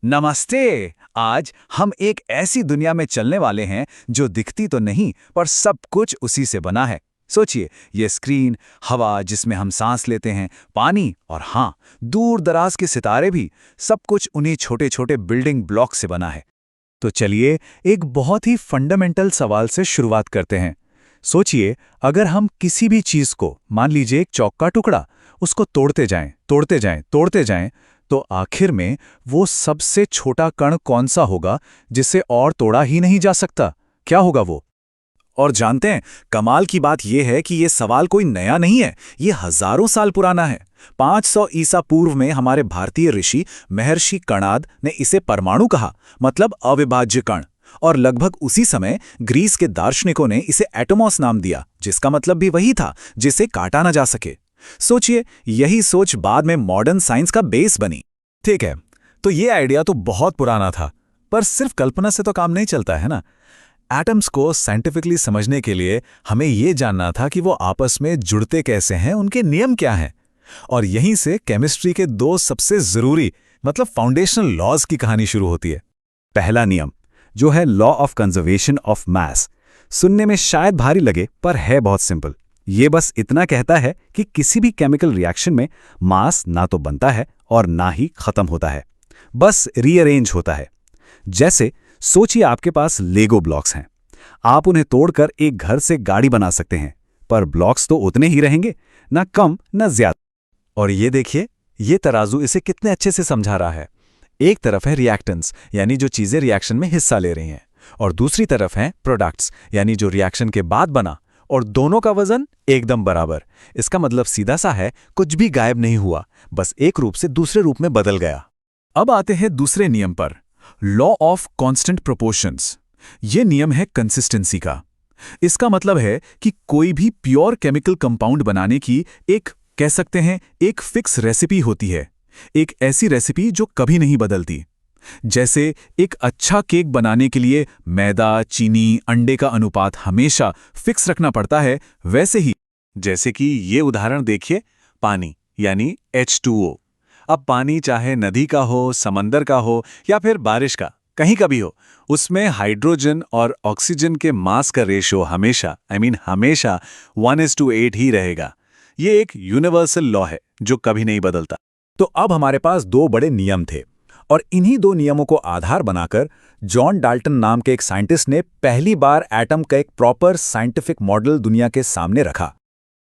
नमस्ते। आज हम एक ऐसी दुनिया में चलने वाले हैं जो दिखती तो नहीं पर सब कुछ उसी से बना है। सोचिए, ये स्क्रीन, हवा जिसमें हम सांस लेते हैं, पानी और हाँ, दूर दराज के सितारे भी, सब कुछ उन्हीं छोटे छोटे बिल्डिंग ब्लॉक से बना है। तो चलिए एक बहुत ही फंडामेंटल सवाल से शुरुआत करते हैं। सोचिए, अगर हम किसी भी चीज को, मान लीजिए एक चौक का टुकड़ा, उसको तोड़ते जाएं, तोड़ते जाएं, तोड़ते जाएं, तो आखिर में वो सबसे छोटा कण कौन सा होगा जिसे और तोड़ा ही नहीं जा सकता? क्या होगा वो? और जानते हैं, कमाल की बात यह है कि ये सवाल कोई नया नहीं है, ये हजारों साल पुराना है। 500 ईसा पूर्व में हमारे भारतीय ऋषि महर्षि कणाद ने इसे परमाणु कहा, मतलब अविभाज्य कण। और लगभग उसी समय ग्रीस के दार्शनिकों ने इसे एटोमॉस नाम दिया, जिसका मतलब भी वही था, जिसे काटा ना जा सके। सोचिए, यही सोच बाद में मॉडर्न साइंस का बेस बनी। ठीक है, तो ये आइडिया तो बहुत पुराना था, पर सिर्फ कल्पना से तो काम नहीं चलता है ना। एटम्स को साइंटिफिकली समझने के लिए हमें ये जानना था कि वो आपस में जुड़ते कैसे हैं, उनके नियम क्या हैं। और यहीं से केमिस्ट्री के दो सबसे जरूरी, मतलब फाउंडेशनल लॉज की कहानी शुरू होती है। पहला नियम, जो है law of conservation of mass, सुनने में शायद भारी लगे पर है बहुत सिंपल। ये बस इतना कहता है कि किसी भी केमिकल रिएक्शन में मास ना तो बनता है और ना ही खत्म होता है, बस रीअरेंज होता है। जैसे सोचिए, आपके पास लेगो ब्लॉक्स हैं। आप उन्हें तोड़कर एक घर से गाड़ी बना सकते हैं, पर ब्लॉक्स तो उतने ही रहेंगे, ना कम ना ज्यादा। और ये देखिए, ये तराजू इसे कितने अच्छे से समझा रहा है। एक तरफ है रिएक्टेंट्स, यानी जो चीजें रिएक्शन में हिस्सा ले रही हैं, और दूसरी तरफ हैं प्रोडक्ट्स, यानी जो रिएक्शन के बाद बना, और दोनों का वजन एकदम बराबर। इसका मतलब सीधा सा है, कुछ भी गायब नहीं हुआ, बस एक रूप से दूसरे रूप में बदल गया। अब आते हैं दूसरे नियम पर, लॉ ऑफ कांस्टेंट प्रोपोर्शंस। यह नियम है कंसिस्टेंसी का। इसका मतलब है कि कोई भी प्योर केमिकल कंपाउंड बनाने की एक, कह सकते हैं, एक फिक्स रेसिपी होती है। एक ऐसी रेसिपी जो कभी नहीं बदलती। जैसे एक अच्छा केक बनाने के लिए मैदा, चीनी, अंडे का अनुपात हमेशा फिक्स रखना पड़ता है, वैसे ही जैसे कि ये उदाहरण देखिए, पानी यानी H2O। अब पानी चाहे नदी का हो, समंदर का हो या फिर बारिश का, कहीं का भी हो, उसमें हाइड्रोजन और ऑक्सीजन के मास का रेशियो हमेशा, हमेशा 1:8 ही रहेगा। ये एक यूनिवर्सल लॉ है जो कभी नहीं बदलता। तो अब हमारे पास दो बड़े नियम थे, और इन्हीं दो नियमों को आधार बनाकर जॉन डाल्टन नाम के एक साइंटिस्ट ने पहली बार एटम का एक प्रॉपर साइंटिफिक मॉडल दुनिया के सामने रखा।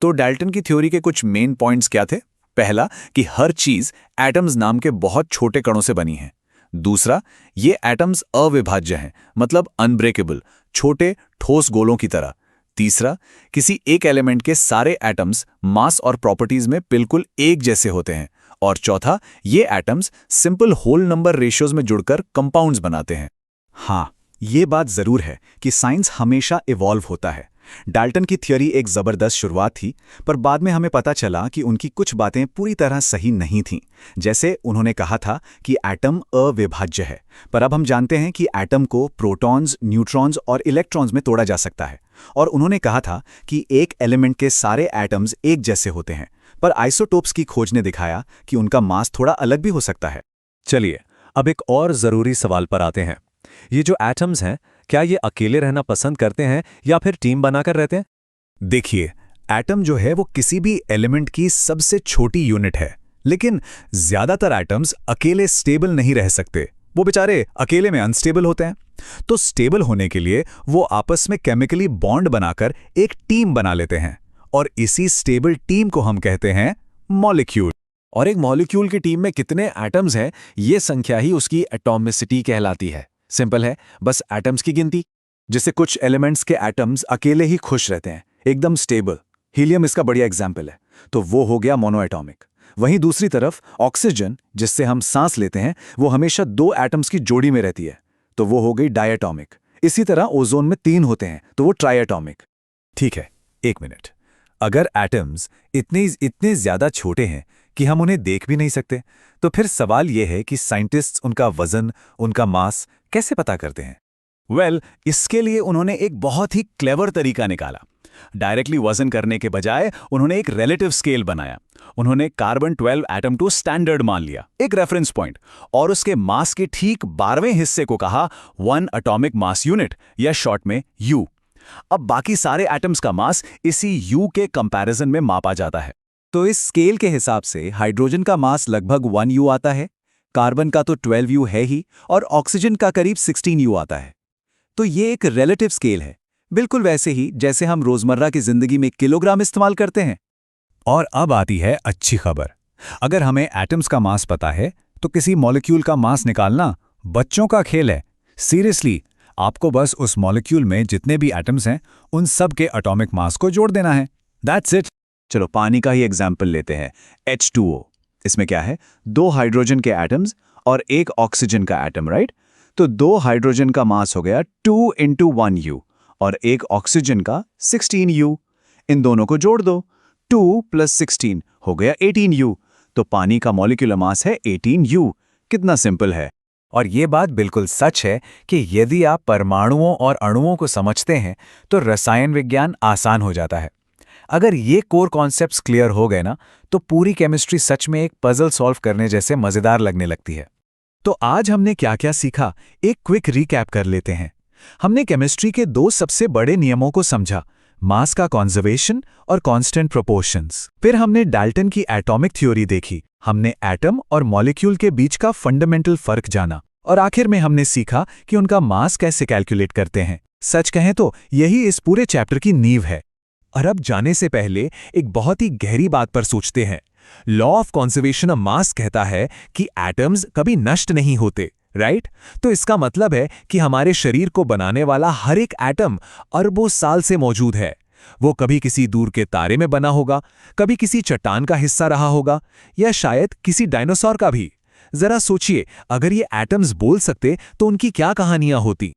तो डाल्टन की थ्योरी के कुछ मेन पॉइंट्स क्या थे? पहला, कि हर चीज एटम्स नाम के बहुत छोटे कणों से बनी है। दूसरा, ये एटम्स अविभाज्य हैं, मतलब अनब्रेकेबल, छोटे ठोस गोलों की तरह। तीसरा, किसी एक एलिमेंट के सारे एटम्स मास और प्रॉपर्टीज में बिल्कुल एक जैसे होते हैं। और चौथा, ये atoms simple whole number ratios में जुड़कर कंपाउंड्स बनाते हैं। हाँ, ये बात जरूर है कि साइंस हमेशा इवॉल्व होता है। डाल्टन की थ्योरी एक जबरदस्त शुरुआत थी, पर बाद में हमें पता चला कि उनकी कुछ बातें पूरी तरह सही नहीं थीं। जैसे उन्होंने कहा था कि एटम अविभाज्य है, पर अब हम जानते हैं कि एटम को प्रोटॉन्स, न्यूट्रॉन्स और इलेक्ट्रॉन्स में तोड़ा जा सकता है। और उन्होंने कहा था कि एक एलिमेंट के सारे एटम्स एक जैसे होते हैं, पर आइसोटोप्स की खोज ने दिखाया कि उनका मास थोड़ा अलग भी हो सकता है। चलिए, अब एक और जरूरी सवाल पर आते हैं। ये जो एटम्स हैं, क्या ये अकेले रहना पसंद करते हैं या फिर टीम बनाकर रहते हैं? देखिए, एटम जो है वो किसी भी एलिमेंट की सबसे छोटी यूनिट है, लेकिन ज्यादातर एटम्स अकेले स्टेबल नहीं रह सकते। वो बेचारे अकेले में अनस्टेबल होते हैं। तो स्टेबल होने के लिए वो आपस में केमिकली बॉन्ड बनाकर एक टीम बना लेते हैं, और इसी स्टेबल टीम को हम कहते हैं मॉलिक्यूल। और एक मॉलिक्यूल की टीम में कितने एटम्स हैं, ये संख्या ही उसकी एटॉमिसिटी कहलाती है। सिंपल है, बस एटम्स की गिनती। जैसे कुछ एलिमेंट्स के एटम्स अकेले ही खुश रहते हैं, एकदम स्टेबल। हीलियम इसका बढ़िया एग्जाम्पल है, तो वो हो गया मोनोएटॉमिक। वहीं दूसरी तरफ ऑक्सीजन, जिससे हम सांस लेते हैं, वो हमेशा दो एटम्स की जोड़ी में रहती है, तो वो हो गई डायटॉमिक। इसी तरह ओजोन में 3 होते हैं, तो वो ट्राइएटॉमिक। ठीक है, एक मिनट। अगर एटम्स इतने ज्यादा छोटे हैं कि हम उन्हें देख भी नहीं सकते, तो फिर सवाल यह है कि साइंटिस्ट्स उनका वजन, उनका मास कैसे पता करते हैं? इसके लिए उन्होंने एक बहुत ही क्लेवर तरीका निकाला। डायरेक्टली वजन करने के बजाय उन्होंने एक रिलेटिव स्केल बनाया। उन्होंने कार्बन 12 एटम टू स्टैंडर्ड मान लिया, एक रेफरेंस पॉइंट, और उसके मास के ठीक 12वें हिस्से को कहा 1 एटॉमिक मास यूनिट, या शॉर्ट में U। अब बाकी सारे एटम्स का मास इसी U के कंपैरिजन में मापा जाता है। तो इस स्केल के हिसाब से हाइड्रोजन का मास लगभग 1 U आता है, कार्बन का तो 12 U है ही, और ऑक्सीजन का करीब 16 U आता है। तो ये एक रिलेटिव स्केल है, बिल्कुल वैसे ही जैसे हम रोजमर्रा की जिंदगी में किलोग्राम इस्तेमाल करते हैं। और अब आती है अच्छी खबर। अगर हमें एटम्स का मास पता है तो किसी मॉलिक्यूल का मास निकालना बच्चों का खेल है। सीरियसली, आपको बस उस मॉलिक्यूल में जितने भी एटम्स हैं उन सब के एटॉमिक मास को जोड़ देना है। That's it. चलो पानी का ही एग्जाम्पल लेते हैं, H2O। इसमें क्या है, 2 हाइड्रोजन के एटम्स और 1 ऑक्सीजन का एटम, राइट? तो 2 हाइड्रोजन का मास हो गया 2 × 1 U और 1 ऑक्सीजन का 16 U। इन दोनों को जोड़ दो, 2 + 16 हो गया 18 U। तो पानी का मॉलिक्यूलर मास है 18 U। कितना सिंपल है। और ये बात बिल्कुल सच है कि यदि आप परमाणुओं और अणुओं को समझते हैं तो रसायन विज्ञान आसान हो जाता है। अगर ये कोर कॉन्सेप्ट्स क्लियर हो गए ना, तो पूरी केमिस्ट्री सच में एक पजल सॉल्व करने जैसे मजेदार लगने लगती है। तो आज हमने क्या क्या सीखा, एक क्विक रिकैप कर लेते हैं। हमने केमिस्ट्री के 2 सबसे बड़े नियमों को समझा, मास का कॉन्जर्वेशन और कांस्टेंट प्रोपोर्शंस। फिर हमने डाल्टन की एटॉमिक थ्योरी देखी, हमने एटम और मॉलिक्यूल के बीच का फंडामेंटल फर्क जाना, और आखिर में हमने सीखा कि उनका मास कैसे कैलकुलेट करते हैं। सच कहें तो यही इस पूरे चैप्टर की नींव है। और अब जाने से पहले एक बहुत ही गहरी बात पर सोचते हैं। Law of conservation of mass कहता है कि एटम्स कभी नष्ट नहीं होते, राइट? तो इसका मतलब है कि हमारे शरीर को बनाने वाला हर एक एटम अरबों साल से मौजूद है। वो कभी किसी दूर के तारे में बना होगा, कभी किसी चट्टान का हिस्सा रहा होगा, या शायद किसी डायनासोर का भी। जरा सोचिए, अगर ये एटम्स बोल सकते तो उनकी क्या कहानियां होती।